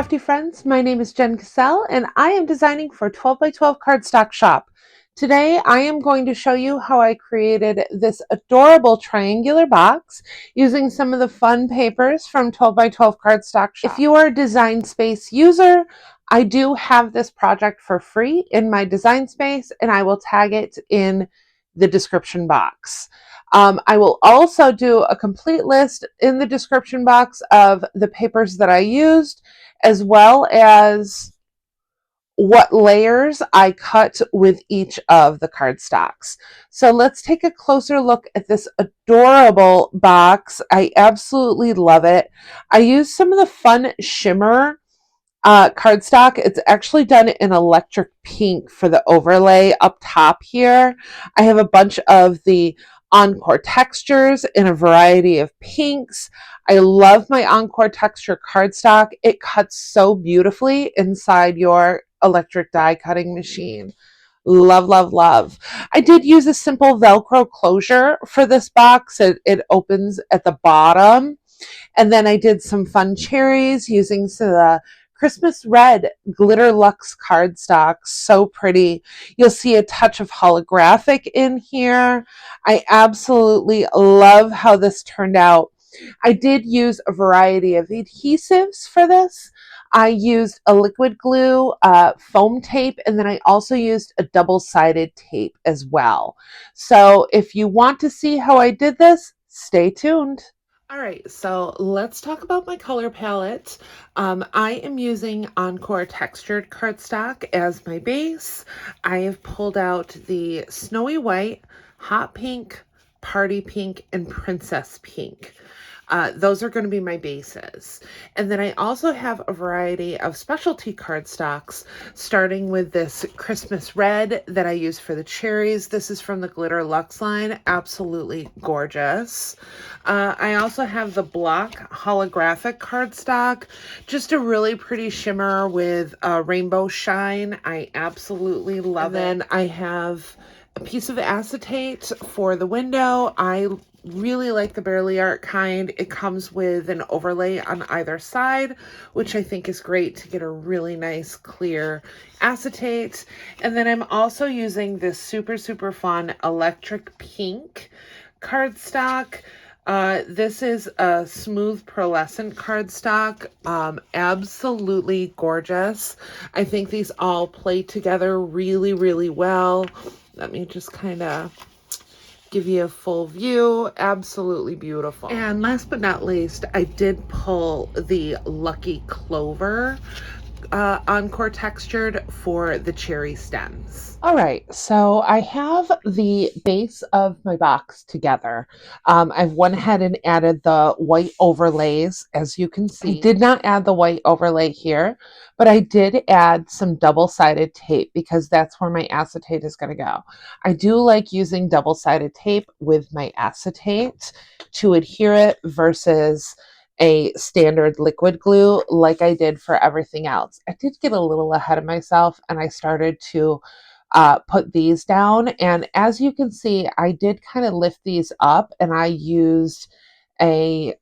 crafty friends, my name is Jen Cassell and I am designing for 12 by 12 cardstock shop. Today I am going to show you how I created this adorable triangular box using some of the fun papers from 12 by 12 cardstock shop. If you are a Design Space user, I do have this project for free in my Design Space and I will tag it in the description box. I will also do a complete list in the description box of the papers that I used, as well as what layers I cut with each of the cardstocks. So let's take a closer look at this adorable box. I absolutely love it. I used some of the fun shimmer cardstock. It's actually done in electric pink for the overlay up top here. I have a bunch of the Encore textures in a variety of pinks. I love my Encore texture cardstock. It cuts so beautifully inside your electric die cutting machine. Love, love, love. I did use a simple Velcro closure for this box. It opens at the bottom. And then I did some fun cherries using some of the Christmas red glitter luxe cardstock. So pretty. You'll see a touch of holographic in here. I absolutely love how this turned out. I did use a variety of adhesives for this. I used a liquid glue, foam tape, and then I also used a double-sided tape as well. So if you want to see how I did this, stay tuned. All right, so let's talk about my color palette. I am using Encore textured cardstock as my base. I have pulled out the snowy white, hot pink, party pink, and princess pink. Those are going to be my bases. And then I also have a variety of specialty cardstocks, starting with this Christmas red that I use for the cherries. This is from the Glitter Luxe line. Absolutely gorgeous. I also have the block holographic cardstock, just a really pretty shimmer with rainbow shine. I absolutely love it. And then I have a piece of acetate for the window. I really like the Barely Art kind. It comes with an overlay on either side, which I think is great to get a really nice clear acetate. And then I'm also using this super, super fun electric pink cardstock. This is a smooth pearlescent cardstock. Absolutely gorgeous. I think these all play together really, really well. Let me just kind of give you a full view. Absolutely beautiful. And last but not least, I did pull the Lucky Clover Encore textured for the cherry stems. All right, so I have the base of my box together. I've went ahead and added the white overlays, as you can see. I did not add the white overlay here, but I did add some double-sided tape because that's where my acetate is going to go. I do like using double-sided tape with my acetate to adhere it versus a standard liquid glue like I did for everything else. I did get a little ahead of myself and I started to put these down. And as you can see, I did kind of lift these up and I used a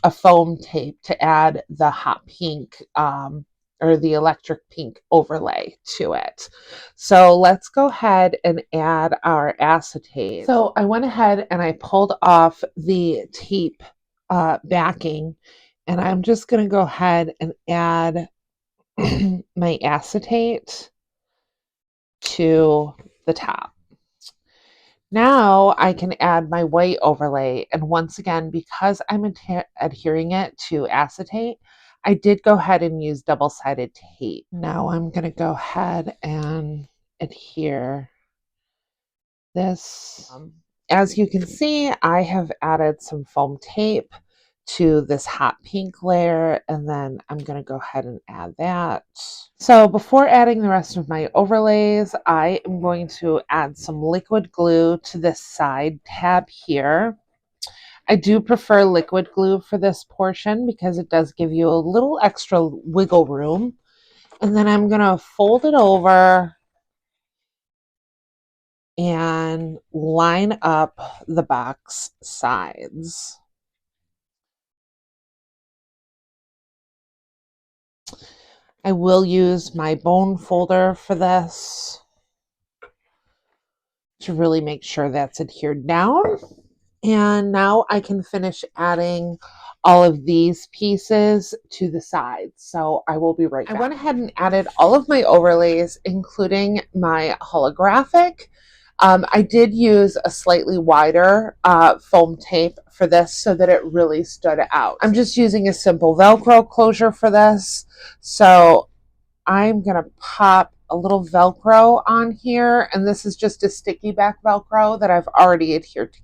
foam tape to add the hot pink or the electric pink overlay to it. So let's go ahead and add our acetate. So I went ahead and I pulled off the tape backing, and I'm just going to go ahead and add my acetate to the top. Now I can add my white overlay, and once again, because I'm adhering it to acetate, I did go ahead and use double-sided tape. Now I'm going to go ahead and adhere this. As you can see, I have added some foam tape to this hot pink layer, and then I'm going to go ahead and add that. So before adding the rest of my overlays, I am going to add some liquid glue to this side tab here. I do prefer liquid glue for this portion because it does give you a little extra wiggle room. And then I'm going to fold it over and line up the box sides. I will use my bone folder for this to really make sure that's adhered down. And now I can finish adding all of these pieces to the sides. So I will be right back. I went ahead and added all of my overlays, including my holographic. I did use a slightly wider foam tape for this so that it really stood out. I'm just using a simple Velcro closure for this. So I'm going to pop a little Velcro on here. And this is just a sticky back Velcro that I've already adhered to,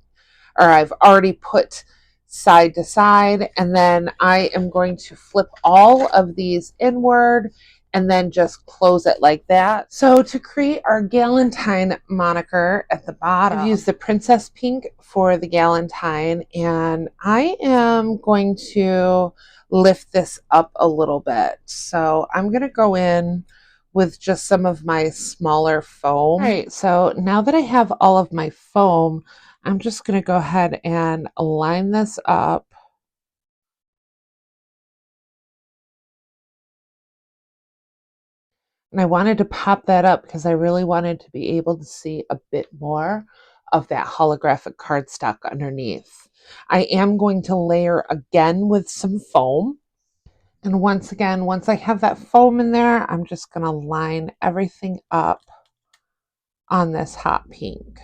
or I've already put side to side. And then I am going to flip all of these inward and then just close it like that. So to create our Galentine moniker at the bottom, I've used the Princess Pink for the Galentine, and I am going to lift this up a little bit. So I'm going to go in with just some of my smaller foam. All right, so now that I have all of my foam, I'm just going to go ahead and line this up. And I wanted to pop that up because I really wanted to be able to see a bit more of that holographic cardstock underneath. I am going to layer again with some foam. And once again, once I have that foam in there, I'm just going to line everything up on this hot pink.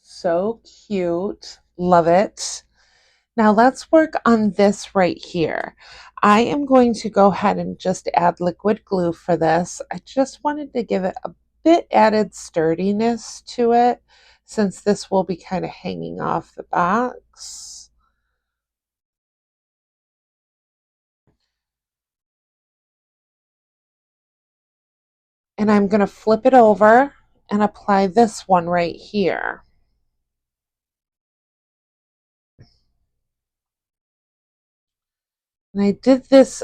So cute. Love it. Now let's work on this right here. I am going to go ahead and just add liquid glue for this. I just wanted to give it a bit added sturdiness to it since this will be kind of hanging off the box. And I'm going to flip it over and apply this one right here. And I did this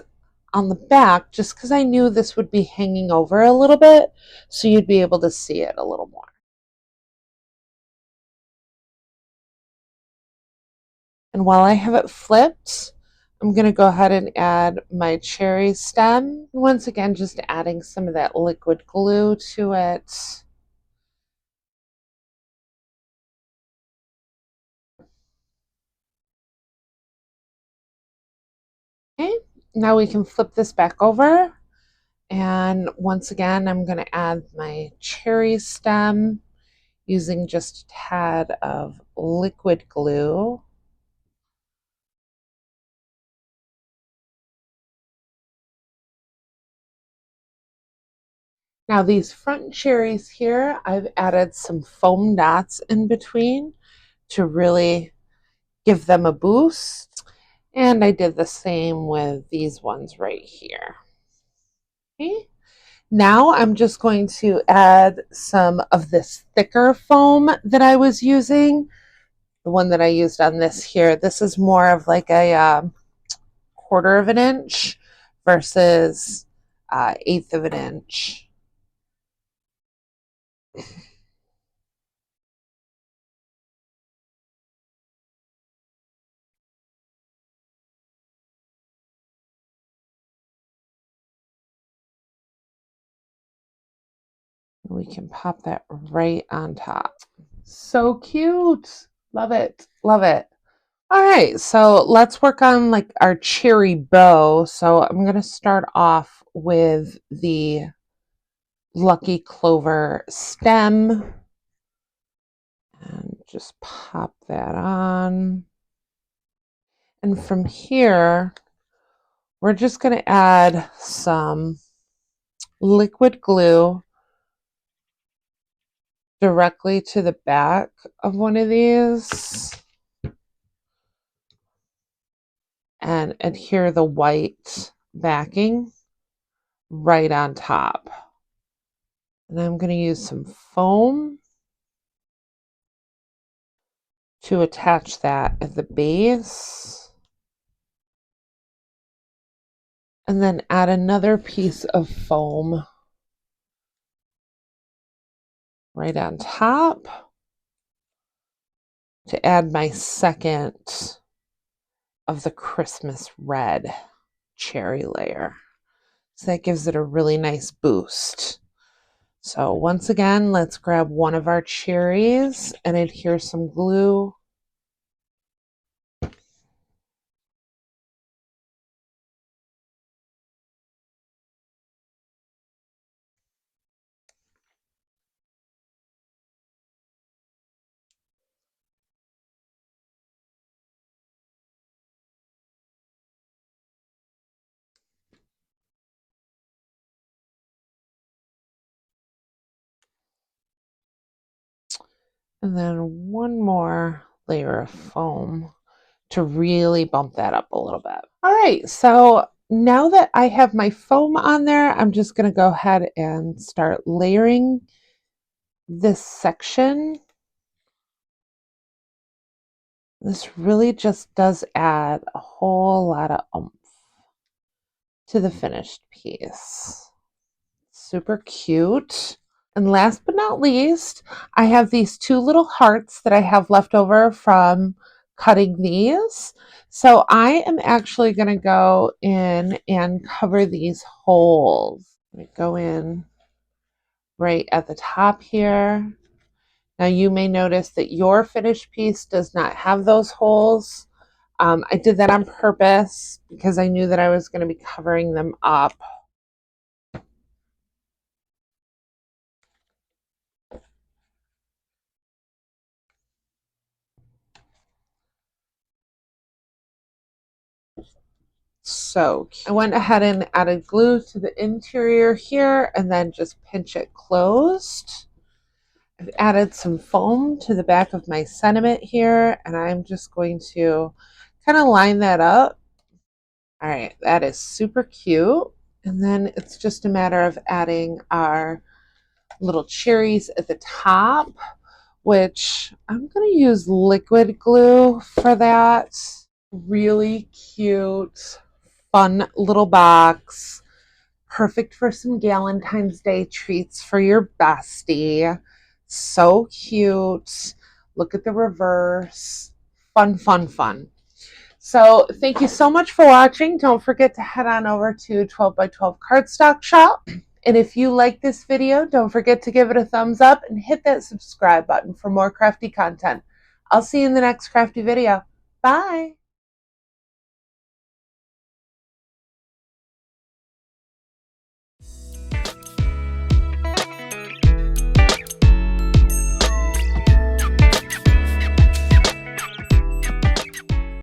on the back just because I knew this would be hanging over a little bit, so you'd be able to see it a little more. And while I have it flipped, I'm going to go ahead and add my cherry stem. Once again, just adding some of that liquid glue to it. Okay, now we can flip this back over. And once again, I'm going to add my cherry stem using just a tad of liquid glue. Now these front cherries here, I've added some foam dots in between to really give them a boost. And I did the same with these ones right here. Okay. Now I'm just going to add some of this thicker foam that I was using. The one that I used on this here. This is more of like a 1/4 of an inch versus 1/8 of an inch. We can pop that right on top. So cute. Love it. Love it. All right, so let's work on like our cherry bow. So I'm going to start off with the Lucky Clover stem and just pop that on. And from here, we're just going to add some liquid glue directly to the back of one of these and adhere the white backing right on top. And I'm going to use some foam to attach that at the base. And then add another piece of foam right on top to add my second of the Christmas red cherry layer. So that gives it a really nice boost. So once again, let's grab one of our cherries and adhere some glue. And then one more layer of foam to really bump that up a little bit. All right, so now that I have my foam on there, I'm just going to go ahead and start layering this section. This really just does add a whole lot of oomph to the finished piece. Super cute. And last but not least, I have these two little hearts that I have left over from cutting these. So I am actually going to go in and cover these holes. I'm going to go in right at the top here. Now you may notice that your finished piece does not have those holes. I did that on purpose because I knew that I was going to be covering them up. So I went ahead and added glue to the interior here and then just pinch it closed. I've added some foam to the back of my sentiment here, and I'm just going to kind of line that up. All right, that is super cute. And then it's just a matter of adding our little cherries at the top, which I'm going to use liquid glue for that. Really cute, fun little box. Perfect for some Galentine's Day treats for your bestie. So cute. Look at the reverse. Fun, fun, fun. So thank you so much for watching. Don't forget to head on over to 12 by 12 Cardstock Shop. And if you like this video, don't forget to give it a thumbs up and hit that subscribe button for more crafty content. I'll see you in the next crafty video. Bye.